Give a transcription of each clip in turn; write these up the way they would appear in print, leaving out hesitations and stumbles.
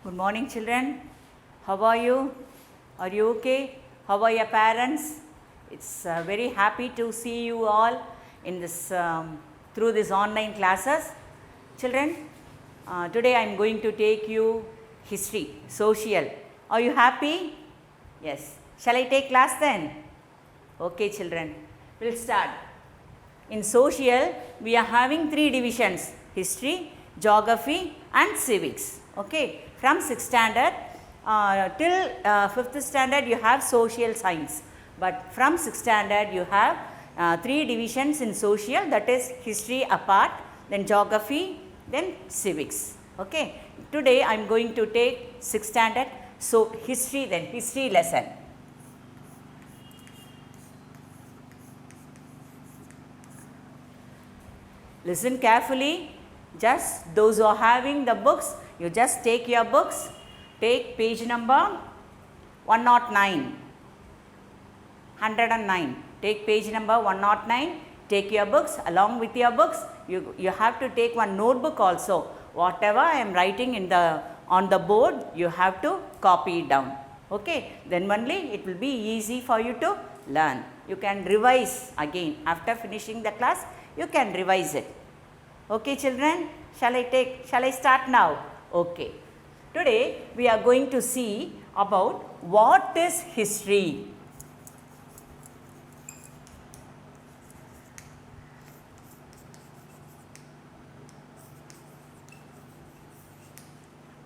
Good morning, children. How are you? Are you okay? How are your parents? It's very happy to see you all in this through these online classes. Children, today I am going to take you history, social. Are you happy? Yes. Shall I take class then? Okay, children. We'll start. In social, we are having three divisions: history, geography and civics. Okay, from 6th standard till 5th standard you have social science, but from 6th standard you have three divisions in social, that is history apart, then geography, then civics. Okay, today I am going to take 6th standard, so history, then history lesson. Listen carefully. Just those who are having the books, you just take your books, take page number 109, 109. Take page number 109, take your books. Along with your books, you have to take one notebook also. Whatever I am writing in on the board, you have to copy it down. Okay, then only it will be easy for you to learn. You can revise again after finishing the class. You can revise it. Okay, children, shall I start now? Okay. Today we are going to see about what is history.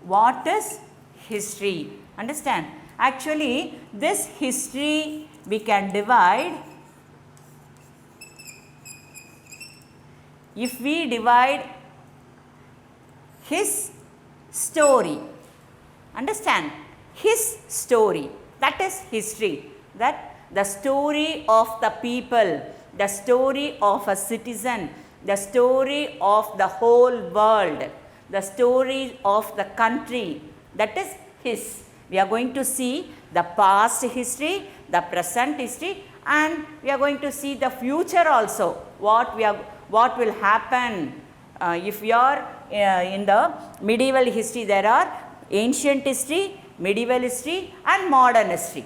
What is history? Understand? Actually, this history we can divide. If we divide his story, understand, his story, that is history, that the story of the people, the story of a citizen, the story of the whole world, the story of the country, that is his. We are going to see the past history, the present history, and we are going to see the future also, what will happen. If you are in the medieval history, there are ancient history, medieval history and modern history.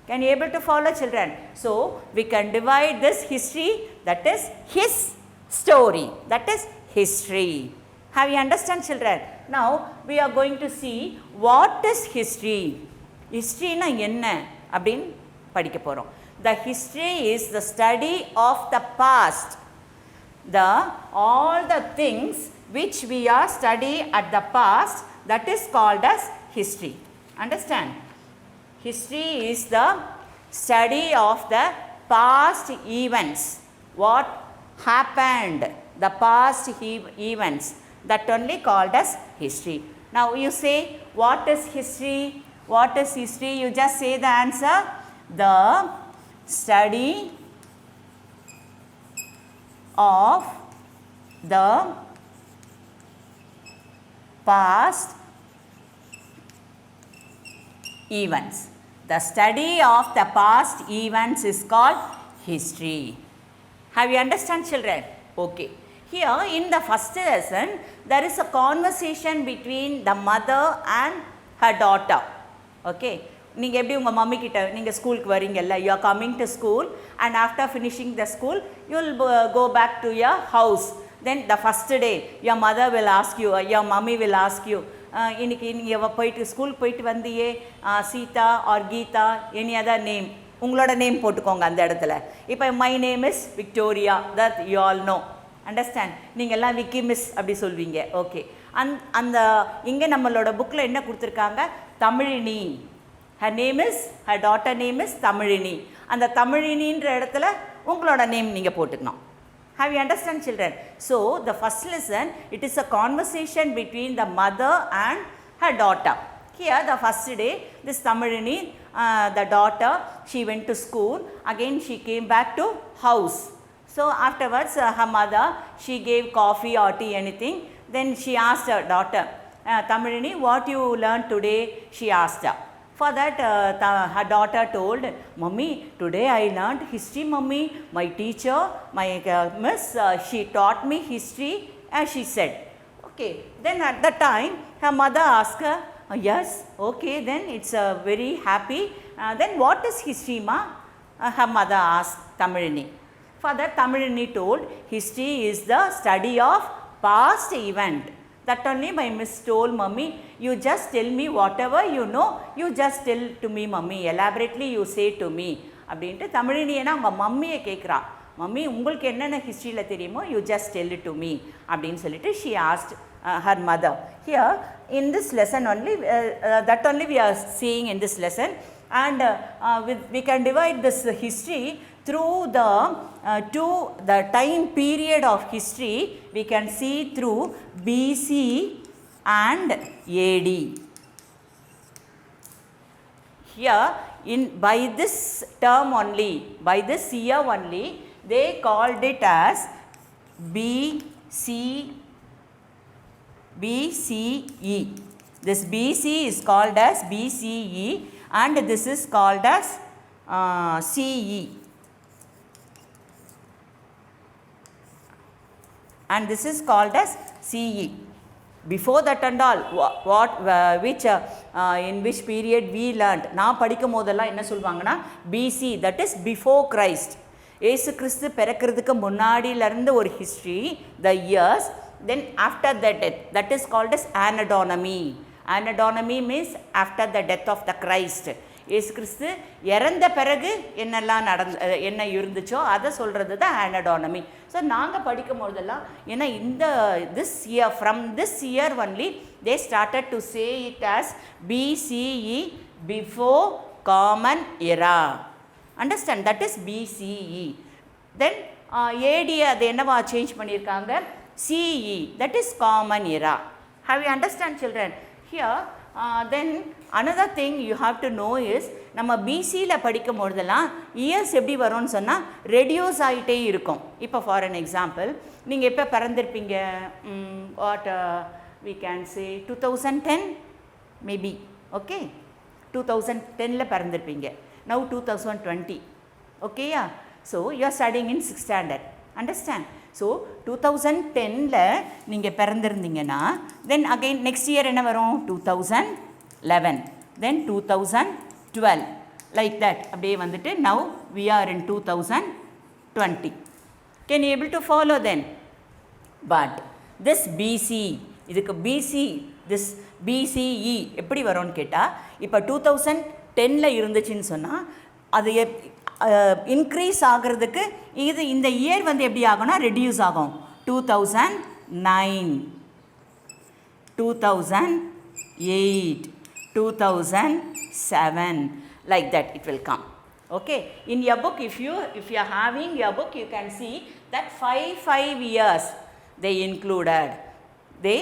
Can you able to follow, children? So, we can divide this history, that is his story, that is history. Have you understand, children? Now, we are going to see what is history. History na enna appdin padikka porom. The history is the study of the past. All the things which we are studying at the past, that is called as history. Understand? History is the study of the past events. What happened, the past events, that only called as history. Now you say, what is history? What is history? You just say the answer. The study of the past events. The study of the past events is called history. Have you understand, children? Okay. Here in the first lesson, there is a conversation between the mother and her daughter. Okay. நீங்கள் எப்படி உங்கள் mummy கிட்ட நீங்கள் ஸ்கூலுக்கு வரீங்கல்ல, you are coming to school and after finishing the school you will go back to your house. Then the first day your mother will ask you, your mummy will ask you, இன்னைக்கு நீங்கள் போயிட்டு ஸ்கூலுக்கு போயிட்டு வந்தியே, Sita or Gita, any other name, உங்களோட name போட்டுக்கோங்க அந்த இடத்துல. இப்போ my name is Victoria, that you all know. Understand? நீங்கள் எல்லாம் விக்கி மிஸ் அப்படி சொல்வீங்க. ஓகே. அந்த இங்கே நம்மளோட புக்கில் என்ன கொடுத்துருக்காங்க, Tamilini. Her name is, her daughter name is Tamilini. And the Tamiliniன்ற இடத்துல உங்களோட நேம் நீங்கள் போட்டுக்கணும். Have you understand, children? So, the first lesson, it is a conversation between the mother and her daughter. Here, the first day, this Tamilini, the daughter, she went to school. Again, she came back to house. So, afterwards, her mother, she gave coffee or tea, anything. Then she asked her daughter, Tamilini, what you learned today? She asked her. For that, her daughter told, Mummy, today I learned history, Mummy. My teacher, my miss, she taught me history, as she said. Okay. Then at the time, her mother asked her, Yes, okay, then it's very happy. Then what is history, ma? Her mother asked Tamilini. Father Tamilini told, history is the study of past event. That only my miss told, mummy, you just tell me whatever you know, you just tell to me, mummy, elaborately you say to me. அப்படின்ட்டு தமிழினி ஏன்னா அவங்க மம்மியை கேட்குறா, mummy உங்களுக்கு என்னென்ன ஹிஸ்ட்ரியில் தெரியுமோ you just tell it to me அப்படின்னு சொல்லிட்டு she asked her mother. Here in this lesson only, that only we are seeing in this lesson, and we can divide this history through the time period of history. We can see through BC and AD. Here by this term only, by this year only, they called it as BCE. This BC is called as BCE and this is called as CE. And this is called as CE. Before that and all, in which period we learnt, நான் படிக்கும் போதெல்லாம் என்ன சொல்வாங்கன்னா BC, that is before Christ. ஏசு கிறிஸ்து பிறக்கிறதுக்கு முன்னாடியிலிருந்து ஒரு history, the years. Then after the death, that is called as anadonymy. Anadonymy means after the death of the Christ. ஏசு கிறிஸ்து இறந்த பிறகு என்னெல்லாம் என்ன இருந்துச்சோ அதை சொல்கிறது தான் anadonymy. ஸோ நாங்கள் படிக்கும் போதெல்லாம் ஏன்னா this year, from this year only they started to say it as BCE, before common era. Understand, that is BCE. Then AD அது என்னவா சேஞ்ச் பண்ணியிருக்காங்க, CE, that is common era. Have you understand, children? Here then another thing you have to know is, நம்ம பிசியில் படிக்கும் போதெல்லாம் years எப்படி வரும்னு சொன்னால் ரெடியூஸ் ஆகிட்டே இருக்கும். இப்போ ஃபார் அன் எக்ஸாம்பிள், நீங்கள் எப்போ பிறந்திருப்பீங்க, what we can say 2010 maybe, okay, 2010ல பிறந்திருப்பீங்க. Now 2020, okay, yeah. So you are studying in 6th standard, understand? So 2010ல நீங்கள் பிறந்திருந்தீங்கன்னா then again next year என்ன வரும், 2011, then 2012, like that அப்படியே வந்துட்டு now we are in 2020. Can you able to follow then? But this BC, இதுக்கு BC, this BCE எப்படி வரும்னு கேட்டால், இப்போ 2010ல இருந்துச்சுன்னு சொன்னால் அது இன்க்ரீஸ் ஆகிறதுக்கு இந்த இயர் வந்து எப்படி ஆகும்னா ரெடியூஸ் ஆகும். 2009, 2008, 2007, like that it will come. Okay, in your book, if you are having your book, you can see that 5 years they included. They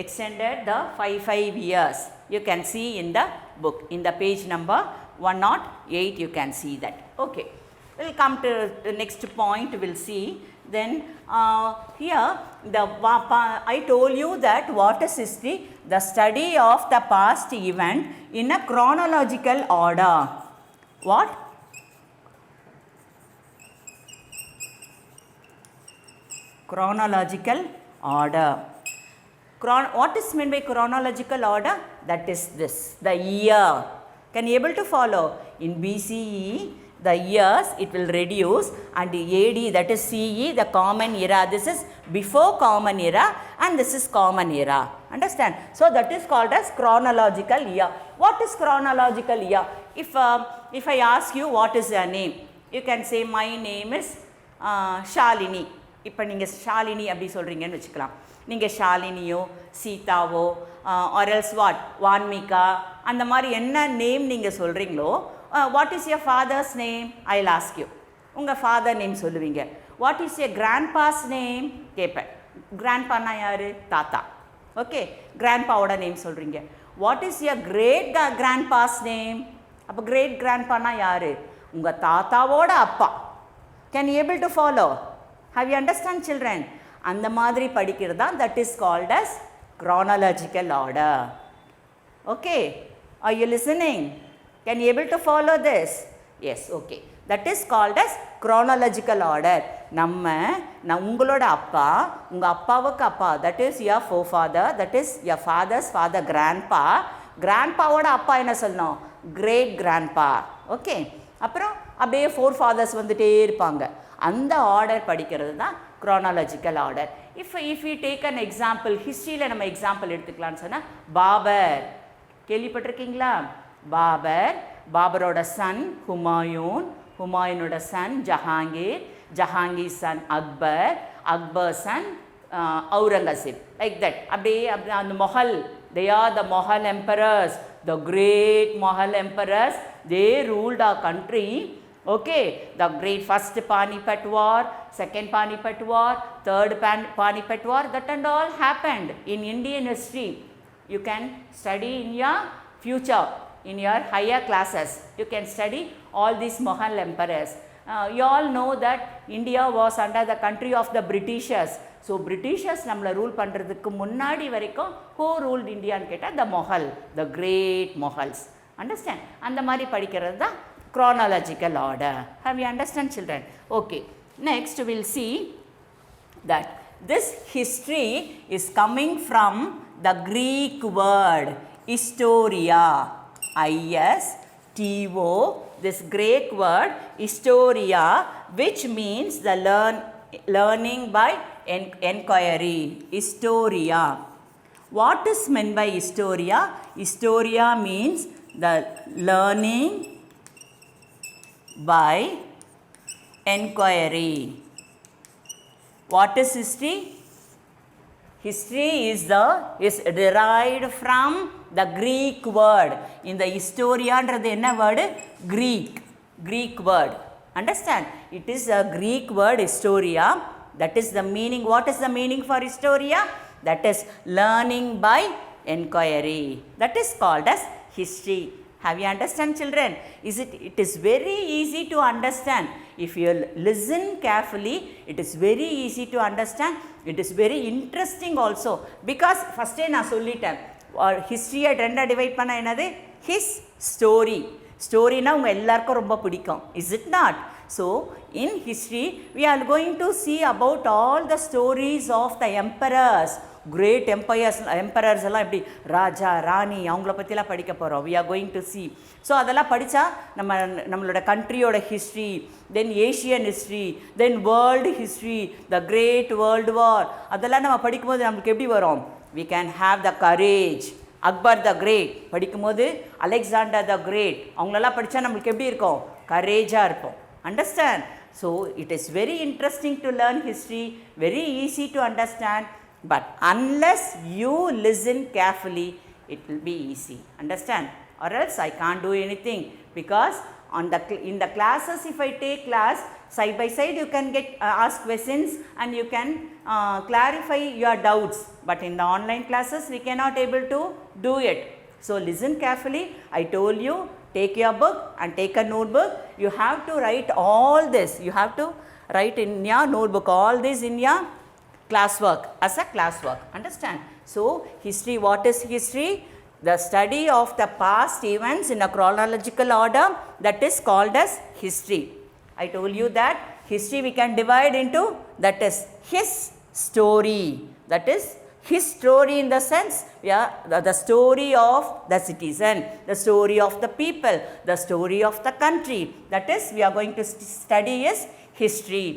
extended the 5 years. You can see in the book, in the page number 108, you can see that. Okay, we'll come to the next point, we'll see. Then here I told you that what is history? The study of the past event in a chronological order. What? Chronological order. What is meant by chronological order? That is this, the year. Can you able to follow? In BCE, the years it will reduce, and AD, that is CE, the common era. This is before common era and this is common era. Understand? So that is called as chronological year. What is chronological year? If I ask you what is your name, you can say my name is Shalini. இப்போ நீங்கள் ஷாலினி அப்படி சொல்கிறீங்கன்னு வச்சுக்கலாம். நீங்கள் ஷாலினியோ சீதாவோ or else what Vanmika அந்த மாதிரி என்ன நேம் நீங்கள் சொல்கிறீங்களோ, what is your father's name? I will ask you. உங்கள் ஃபாதர் நேம் சொல்லுவீங்க. What is your grandpa's name கேட்பேன். கிராண்ட்பானா யார்? தாத்தா. ஓகே, கிராண்ட்பாவோட நேம் சொல்கிறீங்க. What is your great grandpa's name? அப்போ கிரேட் கிராண்ட்பானா யார்? உங்கள் தாத்தாவோட அப்பா. Can you able to follow? Have you understand, children? அந்த மாதிரி படிக்கிறது தான் that is called as chronological order. Okay, are you listening? Can you able to follow this? Yes, okay, that is called as chronological order. உங்களோட அப்பா, உங்கள் அப்பாவுக்கு அப்பா, that is your forefather, that is your father's father, grandpa. கிராண்ட்பாவோட அப்பா என்ன சொல்லணும், great grandpa. Okay, அப்புறம் அப்படியே ஃபோர் ஃபாதர்ஸ் வந்துட்டே இருப்பாங்க. அந்த ஆர்டர் படிக்கிறது தான் chronological order. If you take an example, ஹிஸ்ட்ரியில் நம்ம எக்ஸாம்பிள் எடுத்துக்கலான்னு சொன்னால் பாபர் கேள்விப்பட்டிருக்கீங்களா? பாபரோட சன் ஹுமாயூன், ஹுமாயூனோட son Jahangir, Jahangir son Akbar son Aurangzeb, like that. அப்படியே அந்த Mughal, they are the Mughal emperors, the great Mughal emperors. They ruled our country. Okay, the great first Panipat war, second Panipat war, third Panipat war, that and all happened in Indian history. You can study in your future, in your higher classes. You can study all these Mughal emperors. You all know that India was under the country of the Britishers. So Britishers நம்மளை rule பண்ணுறதுக்கு முன்னாடி வரைக்கும் who ruled இந்தியான்னு கேட்டால் த Mughal, the great Mughals. Understand? அந்த மாதிரி படிக்கிறது தான் chronological order. Have you understand, children? Okay, next we will see that this history is coming from the Greek word historia, I-S-T-O, this Greek word historia, which means the learning by enquiry. Historia. What is meant by historia? Historia means the learning by enquiry. What is history? History is derived from the Greek word. In the historia ன்றது என்ன word? Greek word. Understand? It is a Greek word historia. That is the meaning. What is the meaning for historia? That is learning by enquiry. That is called as history. Have you understand, children? It is very easy to understand. If you listen carefully, it is very easy to understand. It is very interesting also. Because first na sollitem, history ரெண்டா divide பண்ண என்னது? His story. ஸ்டோரினா உங்கள் எல்லாருக்கும் ரொம்ப பிடிக்கும். Is it not? So in history we are going to see about all the stories of the emperors, great emperors எல்லாம் எப்படி ராஜா ராணி அவங்கள பற்றிலாம் படிக்க போகிறோம். we are going to see. So அதெல்லாம் படித்தா நம்மளோட கண்ட்ரியோட history, then Asian history, then world history, the great world war, அதெல்லாம் நம்ம படிக்கும்போது நம்மளுக்கு எப்படி வரும்? we can have the courage. Akbar the great படிக்கும்போது அலெக்சாண்டர் த கிரேட் அவங்களெல்லாம் படித்தா நம்மளுக்கு எப்படி இருக்கும்? கரேஜாக இருப்போம். Understand? So it is very interesting to learn history, very easy to understand. But unless you listen carefully it will be easy. Understand? Or else I can't do anything, because in the classes, if I take class side by side, you can get ask questions and you can clarify your doubts. But in the online classes we cannot able to do it. So listen carefully. I told you, take your book and take a notebook. You have to write all this. You have to write in your notebook all this in your classwork, as a classwork. Understand? So history, what is history? The study of the past events in a chronological order, that is called as history. I told you that history we can divide into, that is his story, that is his story in the sense, the story of the citizen, the story of the people, the story of the country, that is we are going to study is history.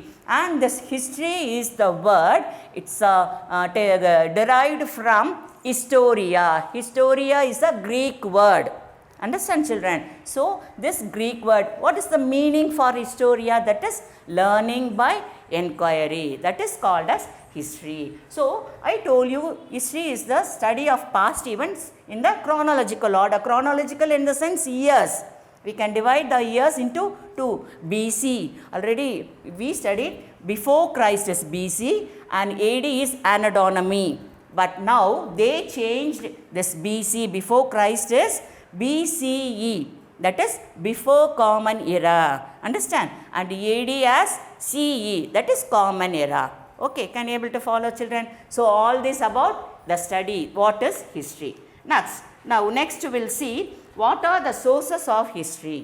And this history is the word, it's derived from historia. Historia is a Greek word. Understand, children? So this Greek word, what is the meaning for historia? That is learning by enquiry. That is called as history. So I told you, history is the study of past events in the chronological order. Chronological in the sense years. We can divide the years into two. BC, already we studied before Christ is BC and AD is Anno. But now they changed this BC, before Christ is BCE, that is before common era. Understand? And AD as CE, that is common era. Okay, can you able to follow, children? So all this about the study, what is history. Next we will see what are the sources of history.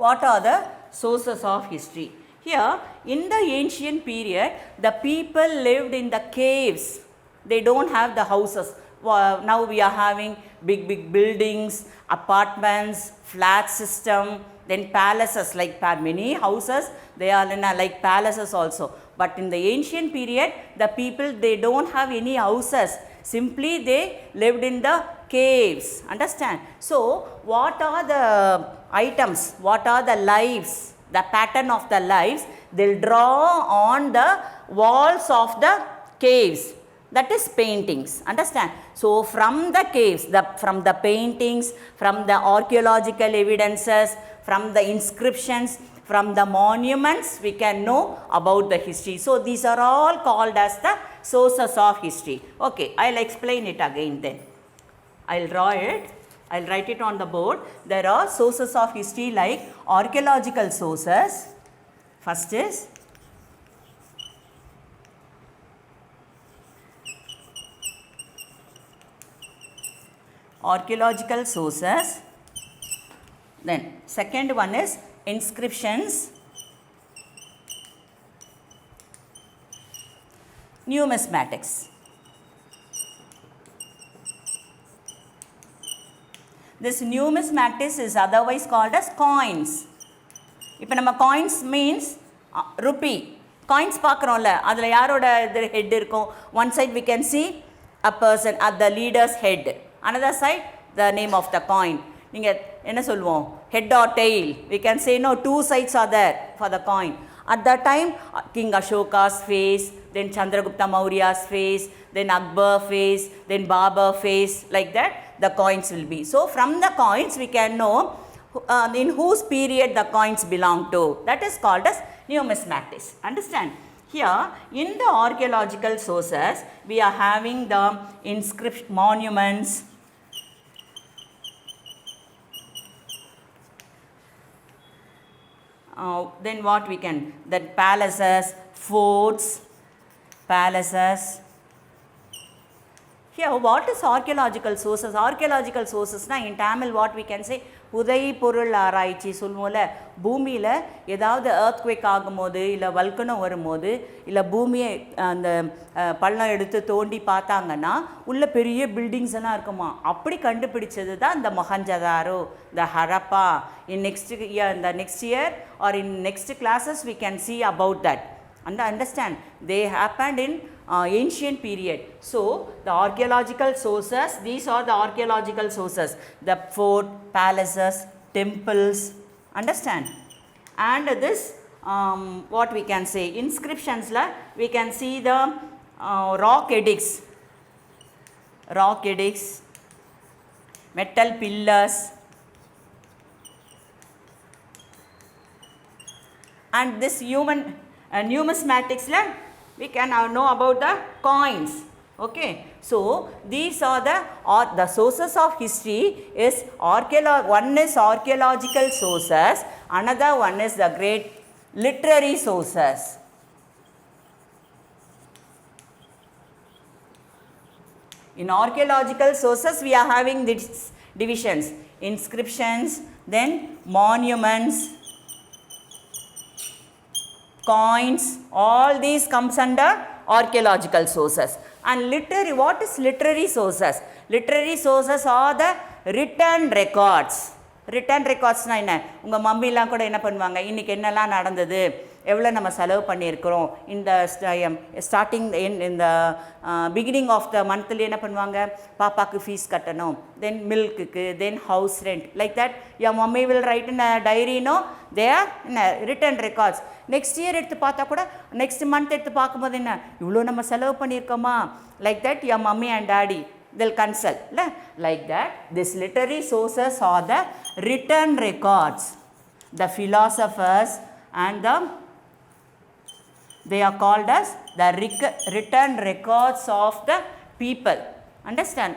what are the sources of history? Here, in the ancient period, the people lived in the caves. They don't have the houses. Now we are having big buildings, apartments, flat system, then palaces, like many houses, they are in like palaces also. But in the ancient period, the people, they don't have any houses. Simply they lived in the caves. Understand? So, what are the items? What are the lives? The pattern of the lives they'll draw on the walls of the caves. That is paintings. Understand? So, from the caves, from the paintings, from the archaeological evidences, from the inscriptions, from the monuments, we can know about the history. So, these are all called as the sources of history. Okay, I will explain it again then. I will draw it. I will write it on the board. There are sources of history like archaeological sources. First is archaeological sources. Then second one is inscriptions, numismatics. This numismatics is otherwise called as coins. இப்போ நம்ம coins means rupee. Coins பார்க்குறோம்ல, அதில் யாரோட இது head இருக்கும்? One side we can see a person at the leader's head. Another side the name of the coin. நீங்கள் என்ன சொல்லுவோம்? Head or tail. We can say no, two sides are there for the coin. At that time, King Ashoka's face, then Chandragupta Maurya's face, then Akbar face, then Babur face, like that the coins will be. So, from the coins we can know in whose period the coins belong to. That is called as numismatics. Understand? Here, in the archaeological sources, we are having the inscription, monuments, then what we can, that palaces, forts, palaces. Here, what is archaeological sources? Archaeological sources na in Tamil what we can say, புதை பொருள் ஆராய்ச்சி சொல்லுவோம்ல, பூமியில் ஏதாவது earthquake ஆகும்போது இல்லை வல்கனம் வரும்போது இல்லை பூமியை அந்த பள்ளம் எடுத்து தோண்டி பார்த்தாங்கன்னா உள்ள பெரிய பில்டிங்ஸ் எல்லாம் இருக்குமா, அப்படி கண்டுபிடிச்சது தான் இந்த மொஹஞ்சதாரோ, இந்த ஹரப்பா. இன் next year or in next classes we can see about that. And understand, they happened in ancient period. So, the archaeological sources, these are the archaeological sources, the fort, palaces, temples, understand. And this what we can say, inscriptions la we can see the rock edicts, metal pillars, and this numismatics la we can know about the coins. Okay, so these are the sources of history is one is archaeological sources, another one is the great literary sources. In archaeological sources we are having these divisions: inscriptions, then monuments, coins, all these comes under archaeological sources. And literary, what is literary sources? Literary sources are the written records. Written records na என்ன, உங்கள் மம்மிலாம் கூட என்ன பண்ணுவாங்க, இன்றைக்கி என்னெல்லாம் நடந்தது, எவ்வளோ நம்ம செலவு பண்ணியிருக்கிறோம், இந்த ஸ்டார்டிங் இந்த பிகினிங் ஆஃப் த மந்த்லி என்ன பண்ணுவாங்க, பாப்பாவுக்கு ஃபீஸ் கட்டணும், தென் மில்க்குக்கு, then house rent, like that your mummy will write in டைரினோ, they are written records. Next year எடுத்து பார்த்தா கூட நெக்ஸ்ட் மந்த் எடுத்து பார்க்கும்போது என்ன, இவ்வளோ நம்ம செலவு பண்ணியிருக்கோமா, like that your mummy and daddy they'll consult. Like that, these literary sources are the written records. The philosophers and they are called as the written records of the people. Understand?